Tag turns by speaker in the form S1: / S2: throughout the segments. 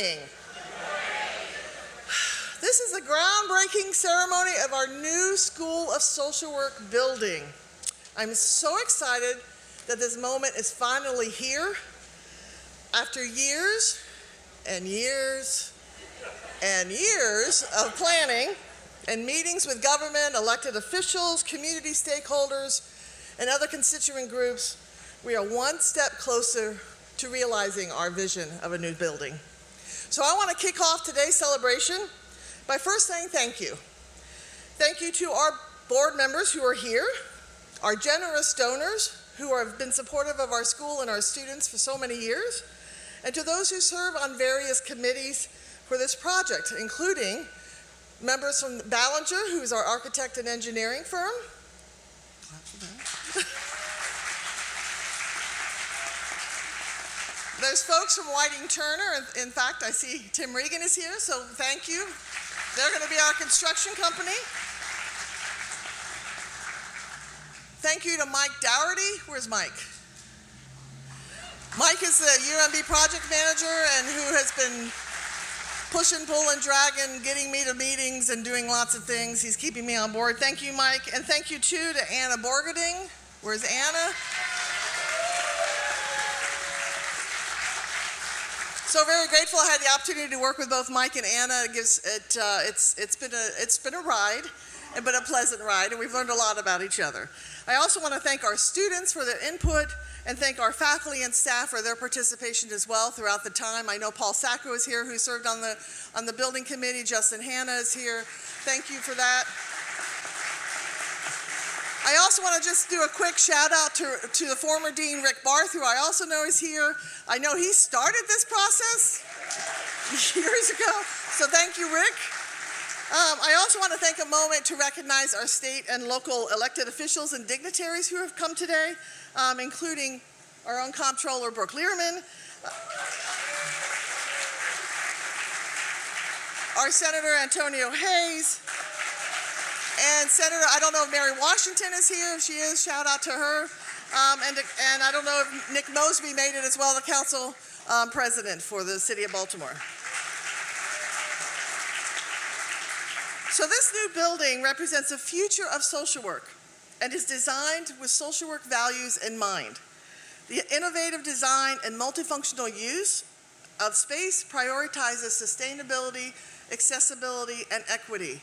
S1: morning. This is the groundbreaking ceremony of our new School of Social Work building. I'm so excited that this moment is finally here. After years and years and years of planning and meetings with government, elected officials, community stakeholders, and other constituent groups, we are one step closer to realizing our vision of a new building. So I want to kick off today's celebration by first saying thank you. Thank you to our board members who are here, our generous donors who have been supportive of our school and our students for so many years, and to those who serve on various committees for this project, including members from Ballinger, who is our architect and engineering firm. There's folks from Whiting Turner. In fact, I see Tim Regan is here, so thank you. They're going to be our construction company. Thank you to Mike Dougherty. Where's Mike? Mike is the UMB project manager and who has been pushing, pulling, dragging, getting me to meetings and doing lots of things. He's keeping me on board. Thank you, Mike. And thank you, too, to Anna Borgading. Where's Anna? So very grateful I had the opportunity to work with both Mike and Anna. It's been a ride, but a pleasant ride, and we've learned a lot about each other. I also want to thank our students for their input and thank our faculty and staff for their participation as well throughout the time. I know Paul Sacco is here, who served on the building committee. Justin Hanna is here. Thank you for that. I also want to just do a quick shout out to the former Dean Rick Barth, who I also know is here. I know he started this process years ago, so thank you, Rick. I also want to take a moment to recognize our state and local elected officials and dignitaries who have come today, including our own Comptroller, Brooke Lierman, our Senator Antonio Hayes, and Senator, I don't know if Mary Washington is here. If she is, shout out to her. And I don't know if Nick Mosby made it as well, the council president for the city of Baltimore. So this new building represents the future of social work and is designed with social work values in mind. The innovative design and multifunctional use of space prioritizes sustainability, accessibility, and equity.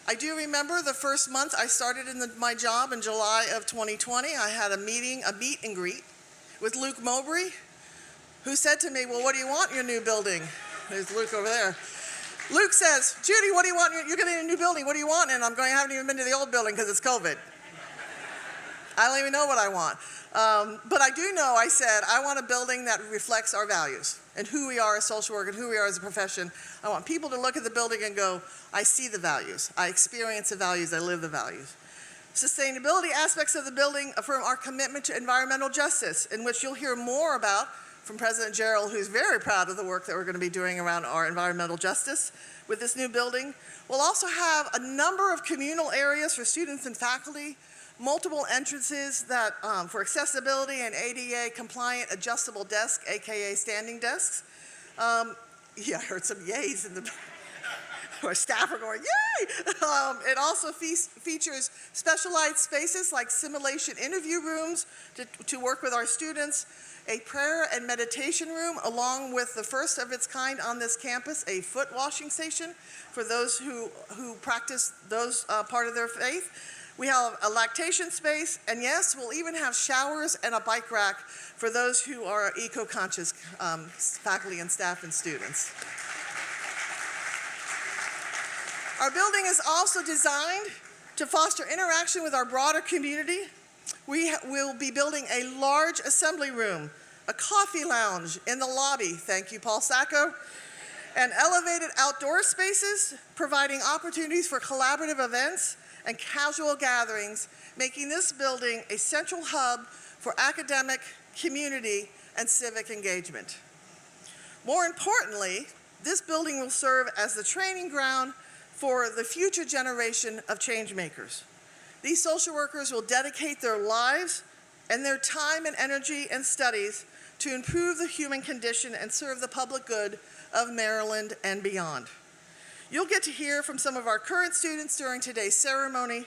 S1: I do remember the first month I started in my job in July of 2020, I had a meet and greet with Luke Mowbray, who said to me, well, what do you want in your new building? There's Luke over there. Luke says, Judy, what do you want? You're getting a new building. What do you want? And I'm going, I haven't even been to the old building because it's COVID. I don't even know what I want. But I do know, I said, I want a building that reflects our values and who we are as social work and who we are as a profession. I want people to look at the building and go, I see the values. I experience the values. I live the values. Sustainability aspects of the building affirm our commitment to environmental justice, in which you'll hear more about from President Jarrell, who's very proud of the work that we're going to be doing around our environmental justice with this new building. We'll also have a number of communal areas for students and faculty, multiple entrances that for accessibility and ADA compliant adjustable desk, AKA standing desks. Yeah, I heard some yays in the our staff are going, yay! It also features specialized spaces like simulation interview rooms to work with our students, a prayer and meditation room, along with the first of its kind on this campus, a foot washing station for those who practice those part of their faith. We have a lactation space, and yes, we'll even have showers and a bike rack for those who are eco-conscious faculty and staff and students. Our building is also designed to foster interaction with our broader community. We will be building a large assembly room, a coffee lounge in the lobby, thank you, Paul Sacco, and elevated outdoor spaces, providing opportunities for collaborative events and casual gatherings, making this building a central hub for academic, community, and civic engagement. More importantly, this building will serve as the training ground for the future generation of change makers. These social workers will dedicate their lives and their time and energy and studies to improve the human condition and serve the public good of Maryland and beyond. You'll get to hear from some of our current students during today's ceremony,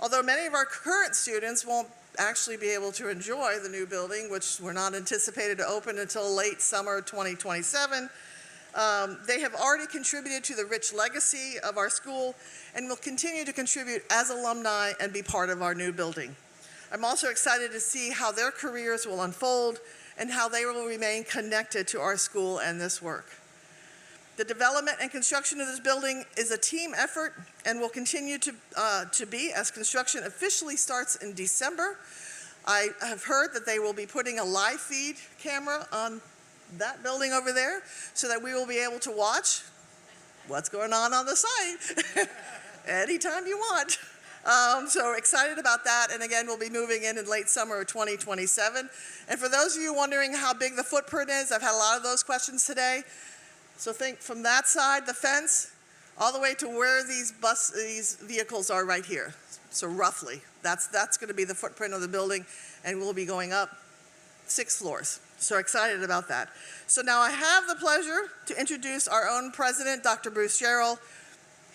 S1: although many of our current students won't actually be able to enjoy the new building, which we're not anticipated to open until late summer 2027. They have already contributed to the rich legacy of our school and will continue to contribute as alumni and be part of our new building. I'm also excited to see how their careers will unfold and how they will remain connected to our school and this work. The development and construction of this building is a team effort and will continue to be as construction officially starts in December. I have heard that they will be putting a live feed camera on that building over there so that we will be able to watch what's going on the site anytime you want. So excited about that, and again, we'll be moving in late summer of 2027. And for those of you wondering how big the footprint is, I've had a lot of those questions today. So think from that side, the fence, all the way to where these vehicles are right here. So roughly, that's going to be the footprint of the building, and we'll be going up 6 floors. So excited about that. So now I have the pleasure to introduce our own president, Dr. Bruce Jarrell,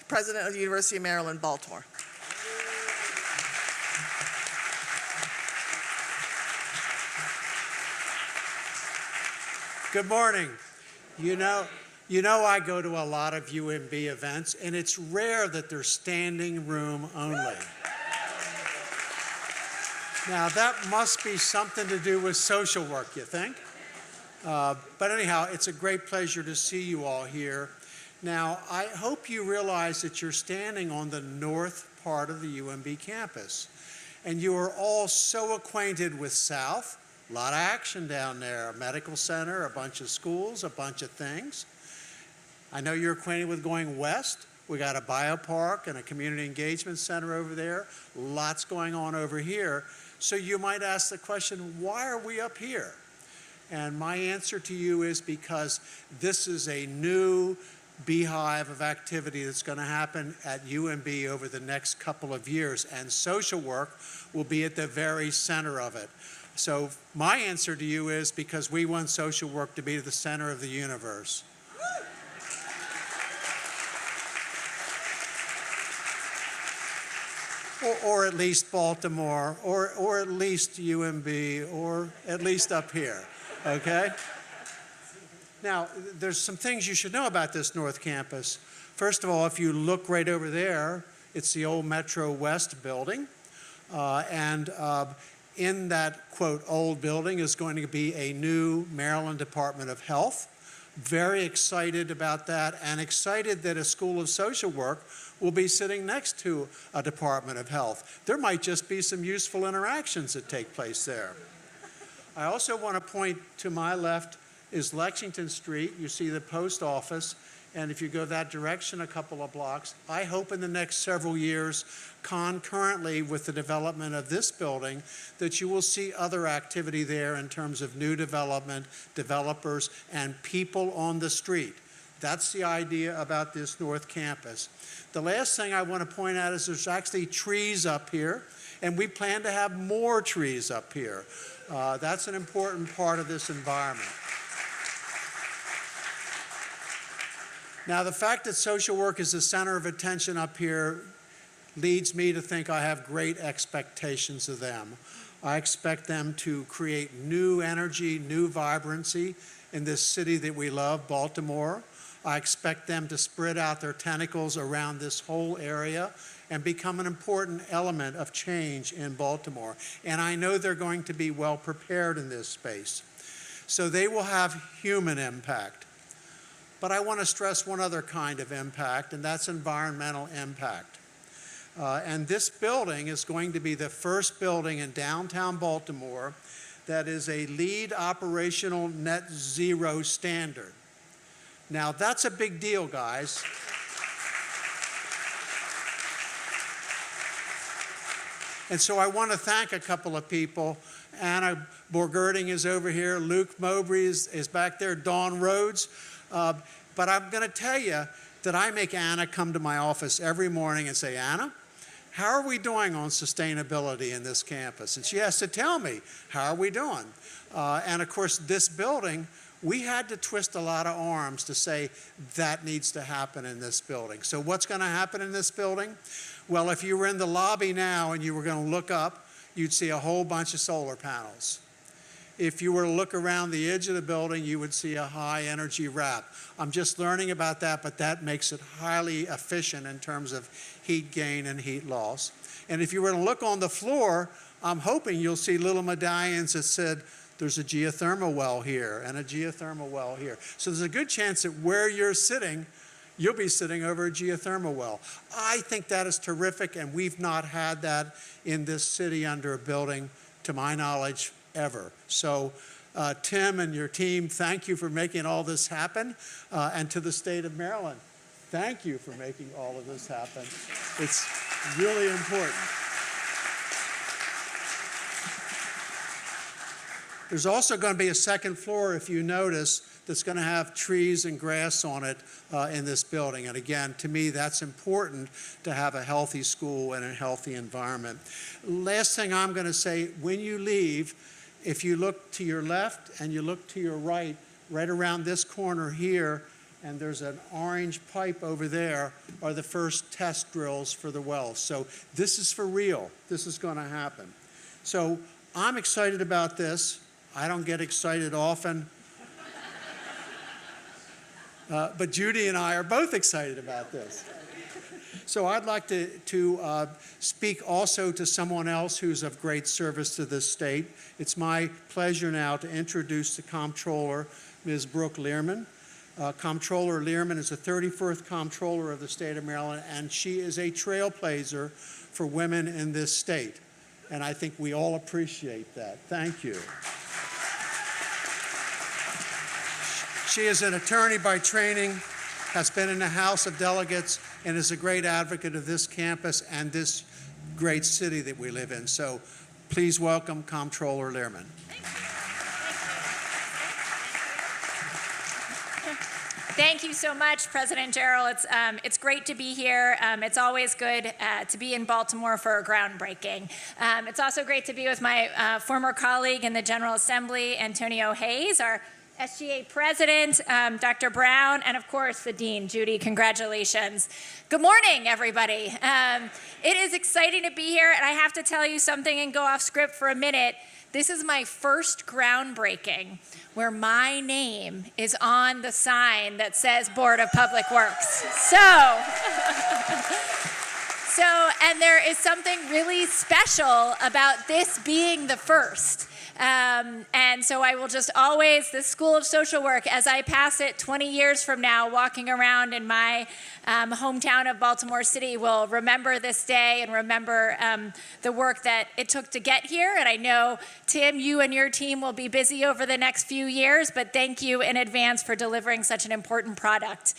S1: president of the University of Maryland, Baltimore.
S2: Good morning. You know I go to a lot of UMB events, and it's rare that they're standing room only. Now, that must be something to do with social work, you think? But anyhow, it's a great pleasure to see you all here. Now, I hope you realize that you're standing on the north part of the UMB campus, and you are all so acquainted with South. A lot of action down there, a medical center, a bunch of schools, a bunch of things. I know you're acquainted with going west. We got a biopark and a community engagement center over there. Lots going on over here. So you might ask the question, why are we up here? And my answer to you is because this is a new beehive of activity that's going to happen at UMB over the next couple of years, and social work will be at the very center of it. So my answer to you is because we want social work to be the center of the universe. Or at least Baltimore, or at least UMB, or at least up here, okay? Now, there's some things you should know about this North Campus. First of all, if you look right over there, it's the old Metro West building, in that, quote, old building is going to be a new Maryland Department of Health. Very excited about that, and excited that a School of Social Work will be sitting next to a Department of Health. There might just be some useful interactions that take place there. I also want to point to my left is Lexington Street. You see the post office, and if you go that direction a couple of blocks, I hope in the next several years, concurrently with the development of this building, that you will see other activity there in terms of new development, developers, and people on the street. That's the idea about this North Campus. The last thing I want to point out is there's actually trees up here, and we plan to have more trees up here. That's an important part of this environment. Now, the fact that social work is the center of attention up here leads me to think I have great expectations of them. I expect them to create new energy, new vibrancy in this city that we love, Baltimore. I expect them to spread out their tentacles around this whole area and become an important element of change in Baltimore. And I know they're going to be well prepared in this space. So they will have human impact. But I want to stress one other kind of impact, and that's environmental impact. And this building is going to be the first building in downtown Baltimore that is a LEED operational net zero standard. Now, that's a big deal, guys. And so I want to thank a couple of people. Anna Borgerding is over here. Luke Mowbray is back there. Dawn Rhodes. But I'm going to tell you that I make Anna come to my office every morning and say, Anna, how are we doing on sustainability in this campus? And she has to tell me, how are we doing? And of course, this building, we had to twist a lot of arms to say that needs to happen in this building. So what's going to happen in this building? Well, if you were in the lobby now and you were going to look up, you'd see a whole bunch of solar panels. If you were to look around the edge of the building, you would see a high energy wrap. I'm just learning about that, but that makes it highly efficient in terms of heat gain and heat loss. And if you were to look on the floor, I'm hoping you'll see little medallions that said, there's a geothermal well here and a geothermal well here. So there's a good chance that where you're sitting, you'll be sitting over a geothermal well. I think that is terrific, and we've not had that in this city under a building, to my knowledge, ever. So Tim and your team, thank you for making all this happen. And to the state of Maryland, thank you for making all of this happen. It's really important. There's also going to be a second floor, if you notice, that's going to have trees and grass on it in this building. And again, to me, that's important to have a healthy school and a healthy environment. Last thing I'm going to say, when you leave, if you look to your left and you look to your right, right around this corner here, and there's an orange pipe over there, are the first test drills for the wells. So this is for real. This is going to happen. So I'm excited about this. I don't get excited often. But Judy and I are both excited about this. So I'd like to speak also to someone else who's of great service to this state. It's my pleasure now to introduce the Comptroller, Ms. Brooke Lierman. Comptroller Lierman is the 31st Comptroller of the state of Maryland, and she is a trailblazer for women in this state. And I think we all appreciate that. Thank you. She is an attorney by training, has been in the House of Delegates, and is a great advocate of this campus and this great city that we live in. So please welcome Comptroller Lierman.
S3: Thank you so much, President Jarrell. It's great to be here. It's always good to be in Baltimore for a groundbreaking. It's also great to be with my former colleague in the General Assembly, Antonio Hayes, our SGA President, Dr. Brown, and of course the Dean, Judy. Congratulations. Good morning, everybody. It is exciting to be here, and I have to tell you something and go off script for a minute. This is my first groundbreaking where my name is on the sign that says Board of Public Works. And there is something really special about this being the first. And so I will just always, the School of Social Work, as I pass it 20 years from now, walking around in my hometown of Baltimore City, will remember this day and remember the work that it took to get here. And I know, Tim, you and your team will be busy over the next few years, but thank you in advance for delivering such an important product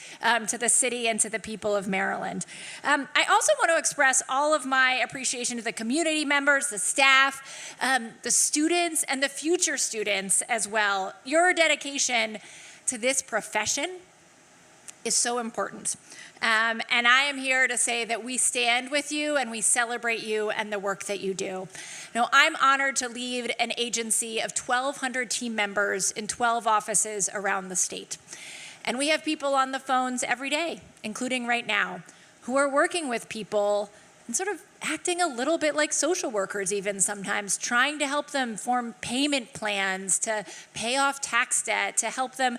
S3: to the city and to the people of Maryland. I also want to express all of my appreciation to the community members, the staff, the students, and the future students as well. Your dedication to this profession is so important. And I am here to say that we stand with you and we celebrate you and the work that you do. Now, I'm honored to lead an agency of 1,200 team members in 12 offices around the state. And we have people on the phones every day, including right now, who are working with people and sort of acting a little bit like social workers even sometimes, trying to help them form payment plans, to pay off tax debt, to help them,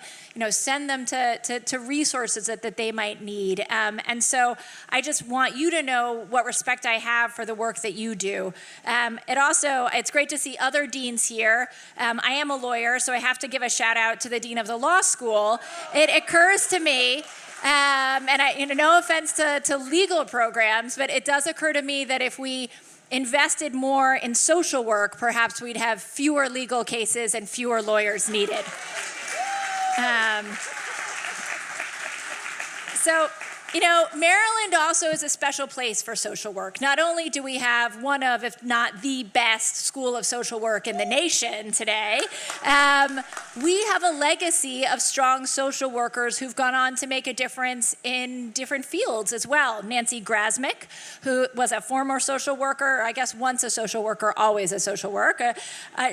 S3: send them to resources that they might need. And so I just want you to know what respect I have for the work that you do. It's great to see other deans here. I am a lawyer, so I have to give a shout out to the dean of the law school. It occurs to me, no offense to legal programs, but it does occur to me that if we invested more in social work, perhaps we'd have fewer legal cases and fewer lawyers needed. So You know, Maryland also is a special place for social work. Not only do we have one of, if not the best school of social work in the nation today, we have a legacy of strong social workers who've gone on to make a difference in different fields as well. Nancy Grasmick, who was a former social worker, I guess once a social worker, always a social worker.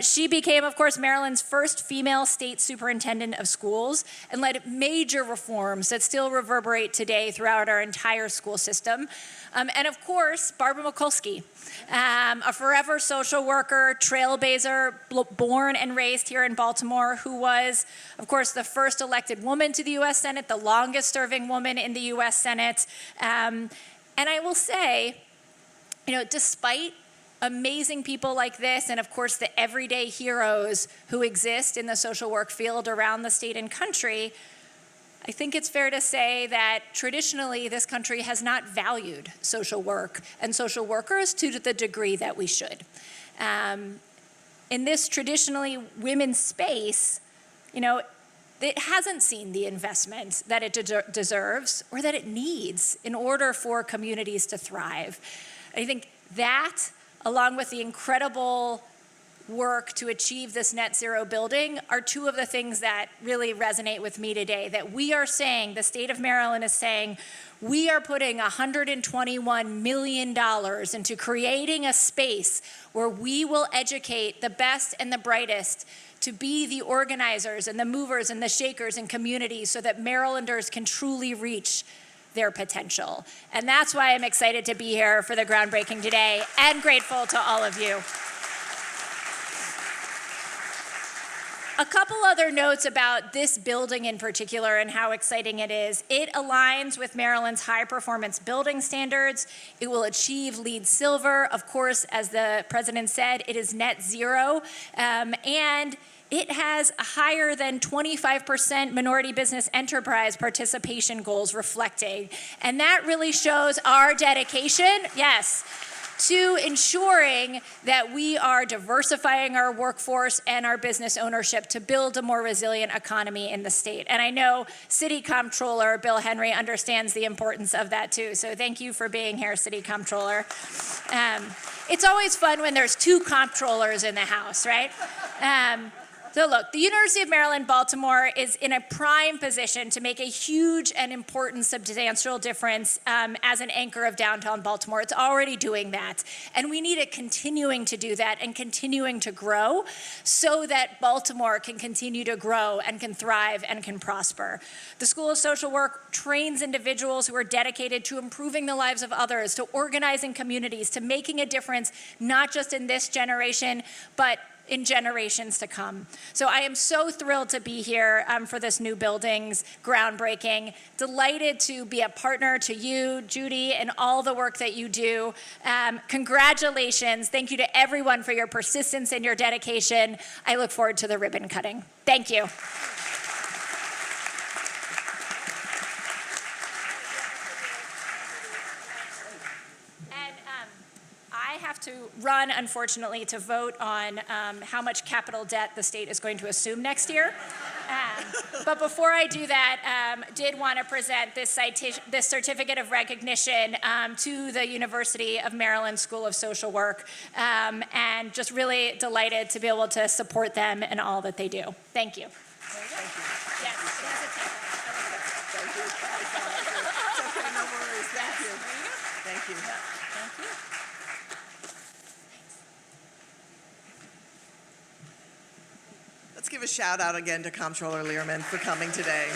S3: She became, of course, Maryland's first female state superintendent of schools and led major reforms that still reverberate today throughout our entire school system. And of course, Barbara Mikulski, a forever social worker, trailblazer, born and raised here in Baltimore, who was, of course, the first elected woman to the U.S. Senate, the longest serving woman in the U.S. Senate. And I will say, you know, despite amazing people like this, and of course the everyday heroes who exist in the social work field around the state and country, I think it's fair to say that traditionally this country has not valued social work and social workers to the degree that we should. In this traditionally women's space, you know, it hasn't seen the investment that it deserves or that it needs in order for communities to thrive. I think that, along with the incredible work to achieve this net zero building, are two of the things that really resonate with me today, that we are saying, the state of Maryland is saying, we are putting $121 million into creating a space where we will educate the best and the brightest to be the organizers and the movers and the shakers in communities so that Marylanders can truly reach their potential. And that's why I'm excited to be here for the groundbreaking today and grateful to all of you. A couple other notes about this building in particular and how exciting it is. It aligns with Maryland's high performance building standards. It will achieve LEED Silver. Of course, as the president said, it is net zero. And it has a higher than 25% minority business enterprise participation goals reflecting. And that really shows our dedication, yes, to ensuring that we are diversifying our workforce and our business ownership to build a more resilient economy in the state. And I know City Comptroller Bill Henry understands the importance of that too. So thank you for being here, City Comptroller. It's always fun when there's two comptrollers in the house, right? So look, the University of Maryland, Baltimore is in a prime position to make a huge and important substantial difference as an anchor of downtown Baltimore. It's already doing that. And we need it continuing to do that and continuing to grow so that Baltimore can continue to grow and can thrive and can prosper. The School of Social Work trains individuals who are dedicated to improving the lives of others, to organizing communities, to making a difference, not just in this generation, but in generations to come. So I am so thrilled to be here for this new building's groundbreaking. Delighted to be a partner to you, Judy, and all the work that you do. Congratulations. Thank you to everyone for your persistence and your dedication. I look forward to the ribbon cutting. Thank you. I have to run, unfortunately, to vote on how much capital debt the state is going to assume next year. But before I do that, did want to present this certificate of recognition to the University of Maryland School of Social Work, and just really delighted to be able to support them in all that they do. Thank you.
S1: Thank you.
S3: Yes, it has a tape.
S1: Thank you. It's okay, no worries. Thank you. Thank you.
S3: Thank you.
S1: Let's give a shout out again to Comptroller Lierman for coming today.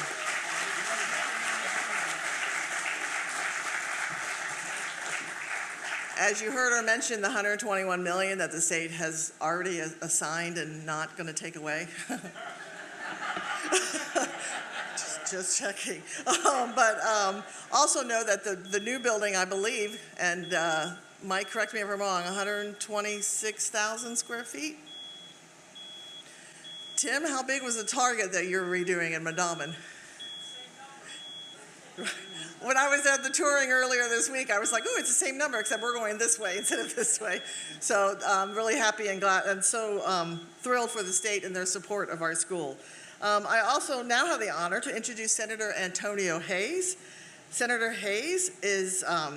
S1: As you heard her mention, the $121 million that the state has already assigned and not going to take away. just checking. Also know that the new building, I believe, and Mike, correct me if I'm wrong, 126,000 square feet? Tim, how big was the Target that you're redoing in Mondawmin? When I was at the touring earlier this week, I was like, oh, it's the same number, except we're going this way instead of this way. So I'm really happy and glad and so thrilled for the state and their support of our school. I also now have the honor to introduce Senator Antonio Hayes. Senator Hayes is a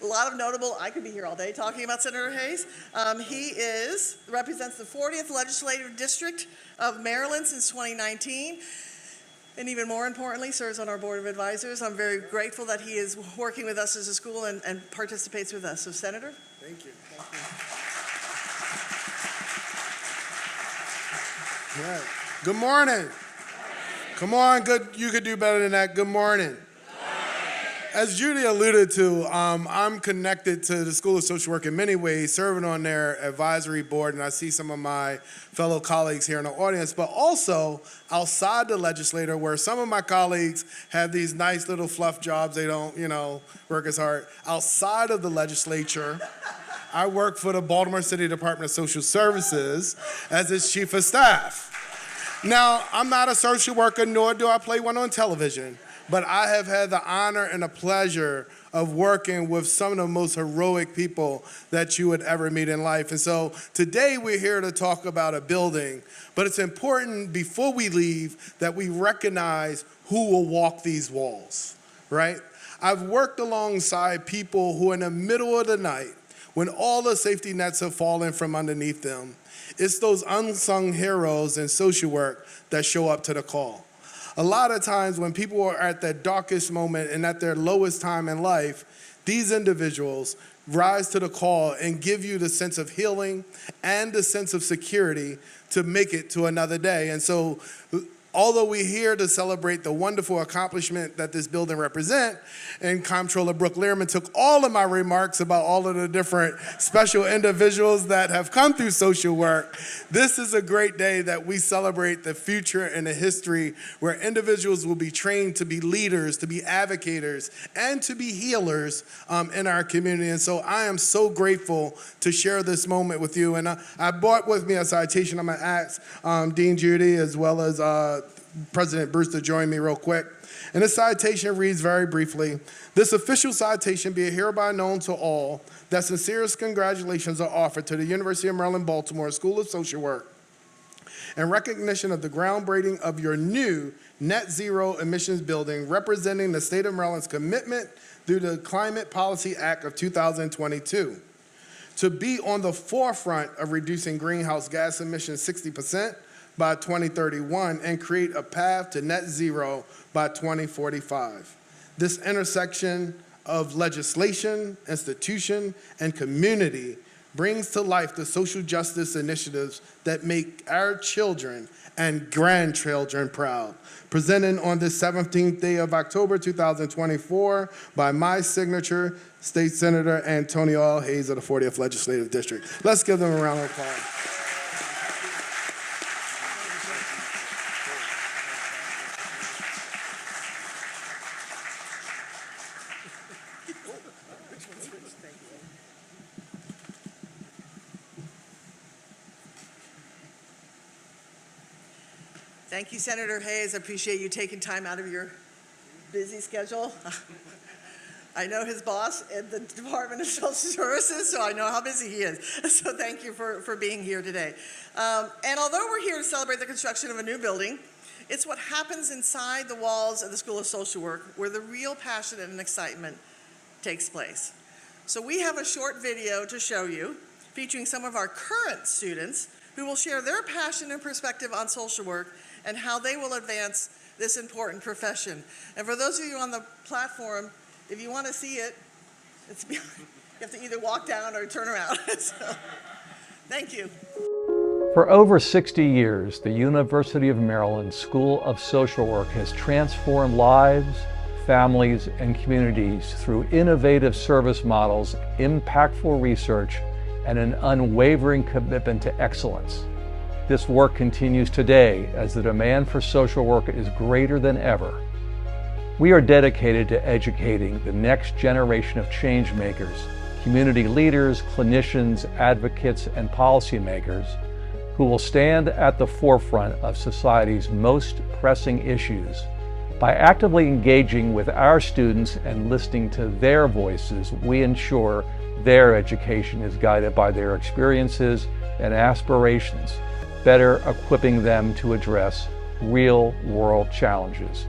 S1: lot of notable, I could be here all day talking about Senator Hayes. He represents the 40th Legislative District of Maryland since 2019. And even more importantly, serves on our Board of Advisors. I'm very grateful that he is working with us as a school and participates with us. So, Senator.
S4: Thank you. All right. Good morning. Come on, you could do better than that. Good morning. As Judy alluded to, I'm connected to the School of Social Work in many ways, serving on their advisory board, and I see some of my fellow colleagues here in the audience, but also outside the legislature, where some of my colleagues have these nice little fluff jobs, they don't, work as hard. Outside of the legislature, I work for the Baltimore City Department of Social Services as its chief of staff. Now, I'm not a social worker, nor do I play one on television, but I have had the honor and the pleasure of working with some of the most heroic people that you would ever meet in life. And so today we're here to talk about a building, but it's important before we leave that we recognize who will walk these walls, right? I've worked alongside people who in the middle of the night, when all the safety nets have fallen from underneath them, it's those unsung heroes in social work that show up to the call. A lot of times when people are at their darkest moment and at their lowest time in life, these individuals rise to the call and give you the sense of healing and the sense of security to make it to another day. And so, although we're here to celebrate the wonderful accomplishment that this building represents, and Comptroller Brooke Lierman took all of my remarks about all of the different special individuals that have come through social work, this is a great day that we celebrate the future and the history where individuals will be trained to be leaders, to be advocates, and to be healers in our community. And so I am so grateful to share this moment with you. And I brought with me a citation. I'm going to ask Dean Judy as well as President Bruce to join me real quick. And this citation reads very briefly, "This official citation be hereby known to all that sincerest congratulations are offered to the University of Maryland, Baltimore School of Social Work in recognition of the groundbreaking of your new net zero emissions building representing the state of Maryland's commitment through the Climate Policy Act of 2022 to be on the forefront of reducing greenhouse gas emissions 60% by 2031 and create a path to net zero by 2045. This intersection of legislation, institution, and community brings to life the social justice initiatives that make our children and grandchildren proud. Presented on this 17th day of October 2024 by my signature, State Senator Antonio L. Hayes of the 40th Legislative District. Let's give them a round of applause.
S1: Thank you, Senator Hayes. I appreciate you taking time out of your busy schedule. I know his boss at the Department of Social Services, so I know how busy he is. So thank you for being here today. And although we're here to celebrate the construction of a new building, it's what happens inside the walls of the School of Social Work where the real passion and excitement takes place. So we have a short video to show you featuring some of our current students who will share their passion and perspective on social work and how they will advance this important profession. And for those of you on the platform, if you want to see it, you have to either walk down or turn around. So, thank you.
S5: For over 60 years, the University of Maryland School of Social Work has transformed lives, families, and communities through innovative service models, impactful research, and an unwavering commitment to excellence. This work continues today as the demand for social work is greater than ever. We are dedicated to educating the next generation of change makers, community leaders, clinicians, advocates, and policymakers who will stand at the forefront of society's most pressing issues. By actively engaging with our students and listening to their voices, we ensure their education is guided by their experiences and aspirations, better equipping them to address real-world challenges.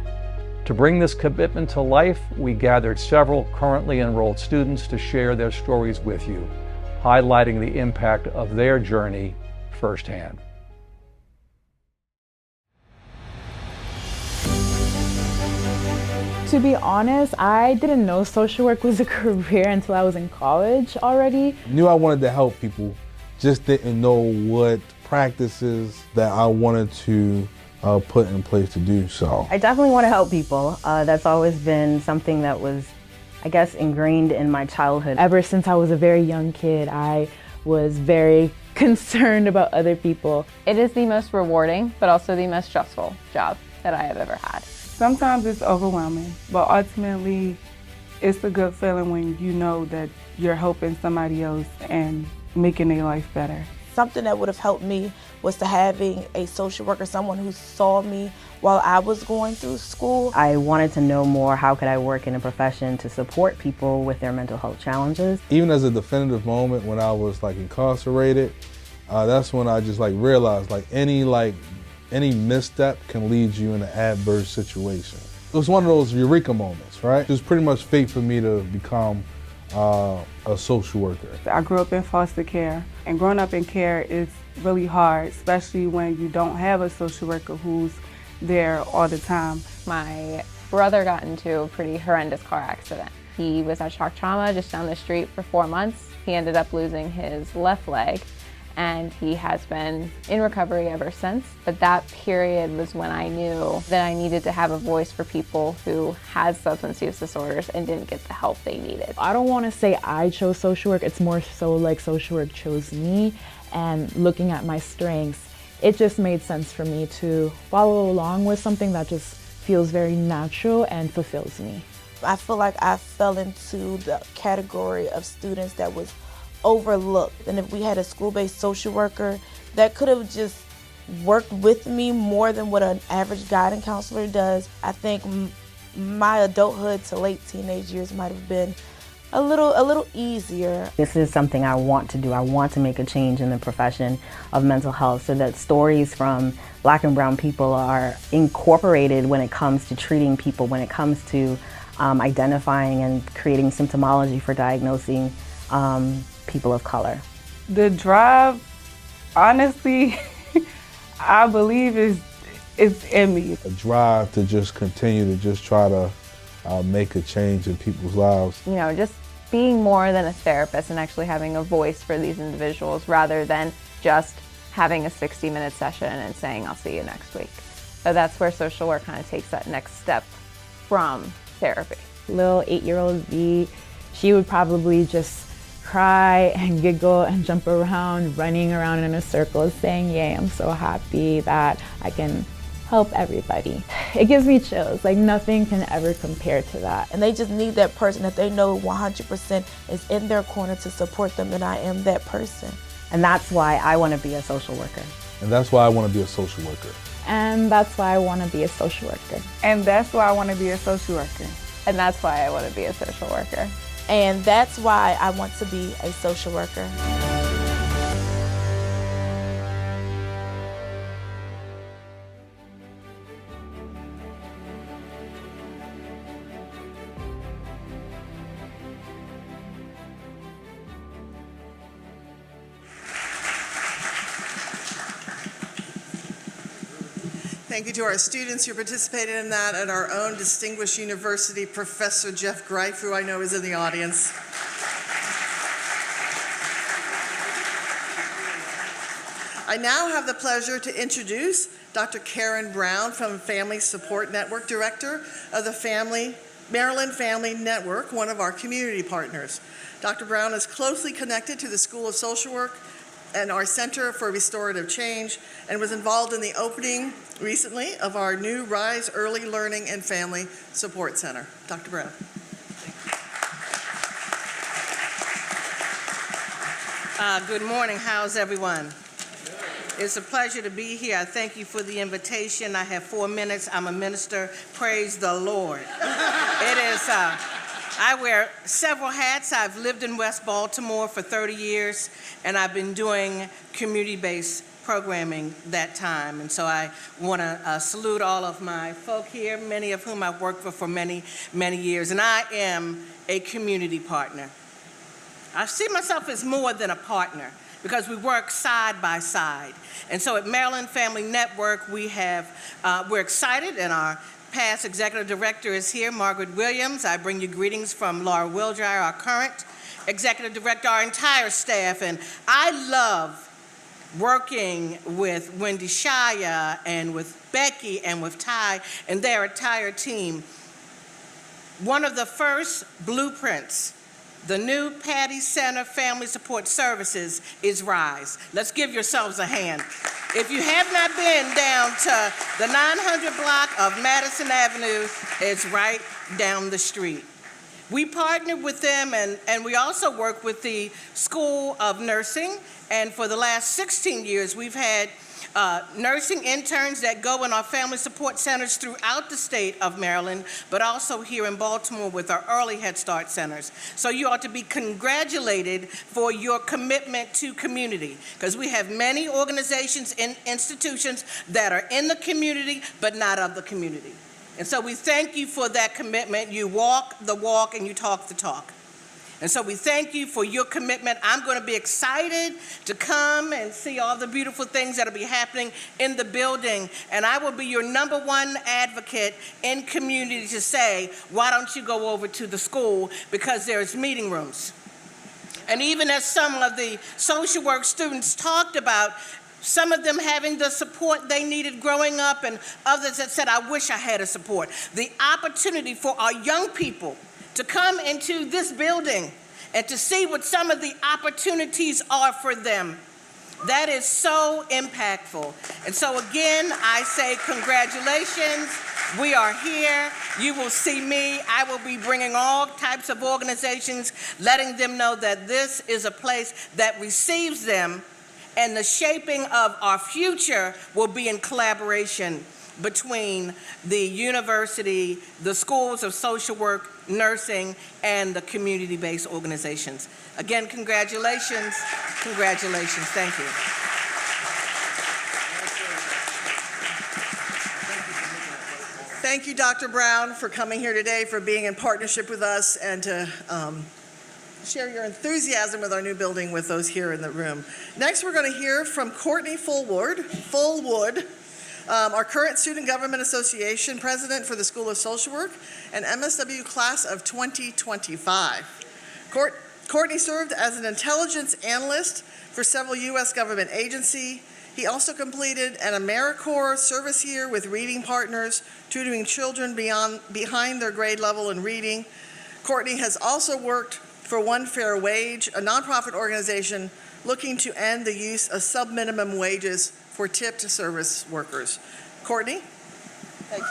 S5: To bring this commitment to life, we gathered several currently enrolled students to share their stories with you, highlighting the impact of their journey firsthand.
S6: To be honest, I didn't know social work was a career until I was in college already.
S7: Knew I wanted to help people, just didn't know what practices that I wanted to put in place to do so.
S8: I definitely want to help people. That's always been something that was, I guess, ingrained in my childhood.
S6: Ever since I was a very young kid, I was very concerned about other people.
S9: It is the most rewarding, but also the most stressful job that I have ever had.
S10: Sometimes it's overwhelming, but ultimately it's a good feeling when you know that you're helping somebody else and making their life better.
S11: Something that would have helped me was to having a social worker, someone who saw me while I was going through school.
S8: I wanted to know more, how could I work in a profession to support people with their mental health challenges.
S7: Even as a definitive moment when I was incarcerated, that's when I just realized any misstep can lead you in an adverse situation. It was one of those eureka moments, right? It was pretty much fate for me to become a social worker.
S10: I grew up in foster care, and growing up in care is really hard, especially when you don't have a social worker who's there all the time.
S9: My brother got into a pretty horrendous car accident. He was at shock trauma just down the street for 4 months. He ended up losing his left leg, and he has been in recovery ever since. But that period was when I knew that I needed to have a voice for people who had substance use disorders and didn't get the help they needed.
S6: I don't want to say I chose social work, it's more so like social work chose me, and looking at my strengths, it just made sense for me to follow along with something that just feels very natural and fulfills me.
S11: I feel like I fell into the category of students that was overlooked. And if we had a school-based social worker that could have just worked with me more than what an average guidance counselor does, I think my adulthood to late teenage years might have been a little easier.
S8: This is something I want to do. I want to make a change in the profession of mental health so that stories from Black and brown people are incorporated when it comes to treating people, when it comes to identifying and creating symptomology for diagnosing people of color.
S10: The drive, honestly, I believe is in me.
S7: A drive to just continue to just try to make a change in people's lives.
S9: You know, just being more than a therapist and actually having a voice for these individuals rather than just having a 60-minute session and saying, I'll see you next week. So that's where social work kind of takes that next step from therapy.
S6: Little 8-year-old V, she would probably just cry and giggle and jump around, running around in a circle saying, yay, I'm so happy that I can help everybody. It gives me chills, nothing can ever compare to that.
S11: And they just need that person that they know 100% is in their corner to support them, and I am that person.
S8: And that's why I want to be a social worker.
S7: And that's why I want to be a social worker.
S6: And that's why I want to be a social worker.
S10: And that's why I want to be a social worker.
S9: And that's why I want to be a social worker.
S11: And that's why I want to be a social worker.
S1: Thank you to our students who participated in that, and our own distinguished university professor, Jeff Greif, who I know is in the audience. I now have the pleasure to introduce Dr. Karen Brown from Family Support Network, Director of the Maryland Family Network, one of our community partners. Dr. Brown is closely connected to the School of Social Work and our Center for Restorative Change, and was involved in the opening recently of our new Rise Early Learning and Family Support Center. Dr. Brown.
S12: Good morning. How's everyone? It's a pleasure to be here. I thank you for the invitation. I have 4 minutes. I'm a minister. Praise the Lord. It is, I wear several hats. I've lived in West Baltimore for 30 years, and I've been doing community-based programming that time. And so I want to salute all of my folk here, many of whom I've worked for many, many years. And I am a community partner. I see myself as more than a partner because we work side by side. And so at Maryland Family Network, we're excited, and our past executive director is here, Margaret Williams. I bring you greetings from Laura Wildryer, our current executive director, our entire staff. And I love working with Wendy Shaya and with Becky and with Ty and their entire team. One of the first blueprints, the new Patty Center Family Support Services, is RISE. Let's give yourselves a hand. If you have not been down to the 900 block of Madison Avenue, it's right down the street. We partnered with them, and we also work with the School of Nursing, and for the last 16 years, we've had nursing interns that go in our family support centers throughout the state of Maryland, but also here in Baltimore with our early Head Start centers. So you ought to be congratulated for your commitment to community, because we have many organizations and institutions that are in the community, but not of the community. And so we thank you for that commitment. You walk the walk and you talk the talk. And so we thank you for your commitment. I'm going to be excited to come and see all the beautiful things that will be happening in the building. And I will be your #1 advocate in community to say, why don't you go over to the school, because there's meeting rooms. And even as some of the social work students talked about, some of them having the support they needed growing up, and others that said, I wish I had a support. The opportunity for our young people to come into this building and to see what some of the opportunities are for them, that is so impactful. And so again, I say congratulations. We are here. You will see me. I will be bringing all types of organizations, letting them know that this is a place that receives them, and the shaping of our future will be in collaboration between the university, the schools of social work, nursing, and the community-based organizations. Again, congratulations. Congratulations. Thank you.
S1: Thank you, Dr. Brown, for coming here today, for being in partnership with us, and to share your enthusiasm with our new building with those here in the room. Next, we're going to hear from Courtney Fullwood, our current Student Government Association president for the School of Social Work and MSW class of 2025. Courtney served as an intelligence analyst for several U.S. government agencies. He also completed an AmeriCorps service year with Reading Partners, tutoring children behind their grade level in reading. Courtney has also worked for One Fair Wage, a nonprofit organization looking to end the use of sub-minimum wages for tipped service workers. Courtney? Thank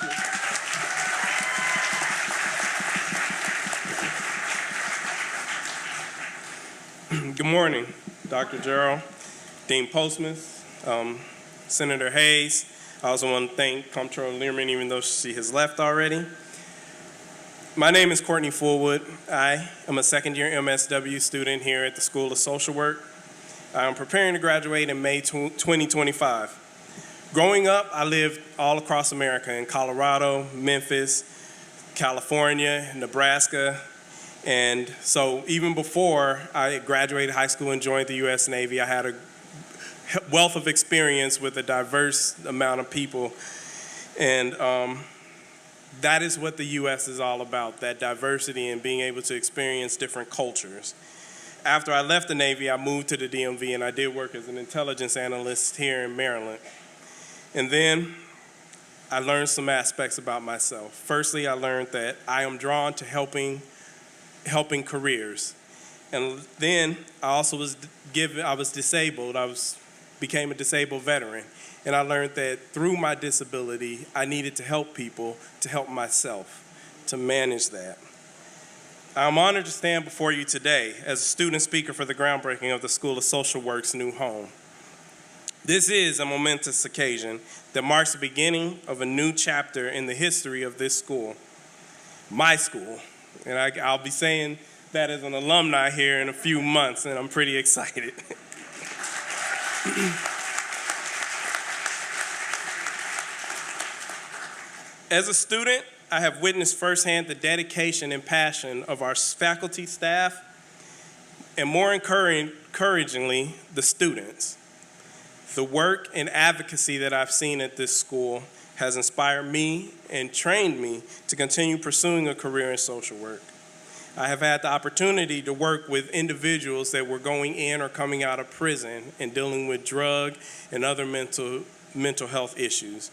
S13: you. Good morning, Dr. Jarrell, Dean Postmus, Senator Hayes. I also want to thank Comptroller Lierman, even though she has left already. My name is Courtney Fullwood. I am a second-year MSW student here at the School of Social Work. I'm preparing to graduate in May 2025. Growing up, I lived all across America, in Colorado, Memphis, California, Nebraska. And so even before I graduated high school and joined the U.S. Navy, I had a wealth of experience with a diverse amount of people. And that is what the U.S. is all about, that diversity and being able to experience different cultures. After I left the Navy, I moved to the DMV, and I did work as an intelligence analyst here in Maryland. And then I learned some aspects about myself. Firstly, I learned that I am drawn to helping careers. And then I also was disabled. Became a disabled veteran. And I learned that through my disability, I needed to help people, to help myself, to manage that. I'm honored to stand before you today as a student speaker for the groundbreaking of the School of Social Work's new home. This is a momentous occasion that marks the beginning of a new chapter in the history of this school, my school. And I'll be saying that as an alumni here in a few months, and I'm pretty excited. As a student, I have witnessed firsthand the dedication and passion of our faculty, staff, and more encouragingly, the students. The work and advocacy that I've seen at this school has inspired me and trained me to continue pursuing a career in social work. I have had the opportunity to work with individuals that were going in or coming out of prison and dealing with drug and other mental health issues.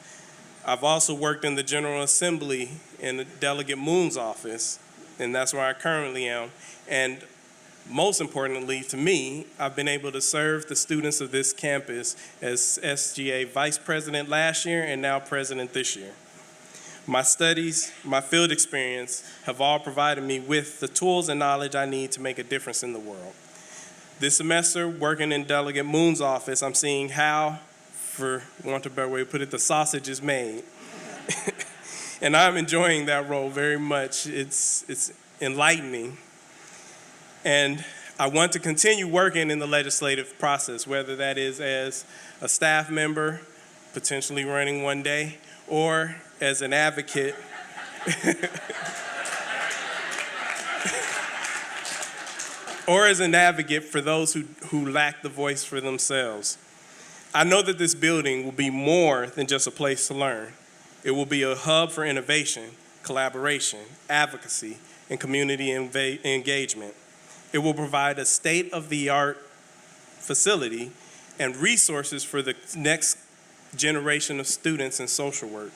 S13: I've also worked in the General Assembly in the Delegate Moon's office, and that's where I currently am. And most importantly to me, I've been able to serve the students of this campus as SGA Vice President last year and now President this year. My studies, my field experience have all provided me with the tools and knowledge I need to make a difference in the world. This semester, working in Delegate Moon's office, I'm seeing how, for want of a better way to put it, the sausage is made. And I'm enjoying that role very much. It's enlightening. And I want to continue working in the legislative process, whether that is as a staff member, potentially running one day, or as an advocate. Or as an advocate for those who lack the voice for themselves. I know that this building will be more than just a place to learn. It will be a hub for innovation, collaboration, advocacy, and community engagement. It will provide a state-of-the-art facility and resources for the next generation of students in social work.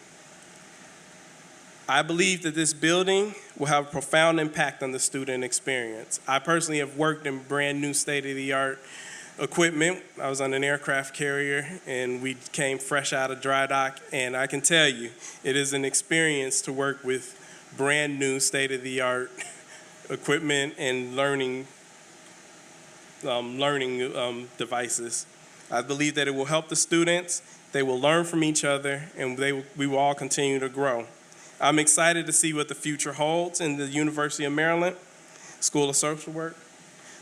S13: I believe that this building will have a profound impact on the student experience. I personally have worked in brand new state-of-the-art equipment. I was on an aircraft carrier and we came fresh out of dry dock, and I can tell you it is an experience to work with brand new state-of-the-art equipment and learning devices. I believe that it will help the students, they will learn from each other, and we will all continue to grow. I'm excited to see what the future holds in the University of Maryland School of Social Work.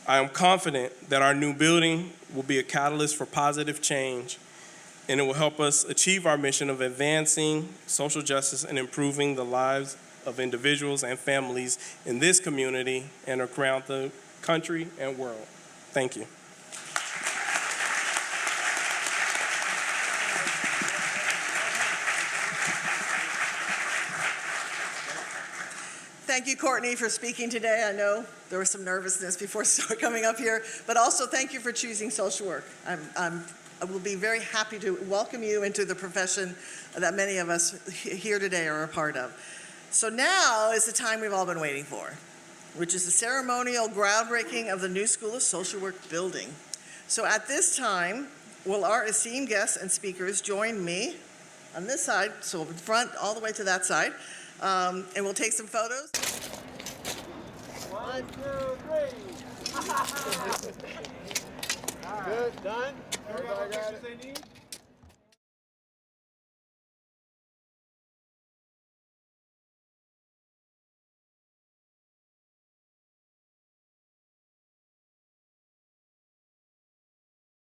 S13: I am confident that our new building will be a catalyst for positive change, and it will help us achieve our mission of advancing social justice and improving the lives of individuals and families in this community and around the country and world. Thank you.
S1: Thank you, Courtney, for speaking today. I know there was some nervousness before coming up here, but also thank you for choosing social work. I will be very happy to welcome you into the profession that many of us here today are a part of. So now is the time we've all been waiting for, which is the ceremonial groundbreaking of the new School of Social Work building. So at this time, will our esteemed guests and speakers join me on this side, so in front all the way to that side, and we'll take some photos. 1, 2, 3. Good, done? Everybody got what they need?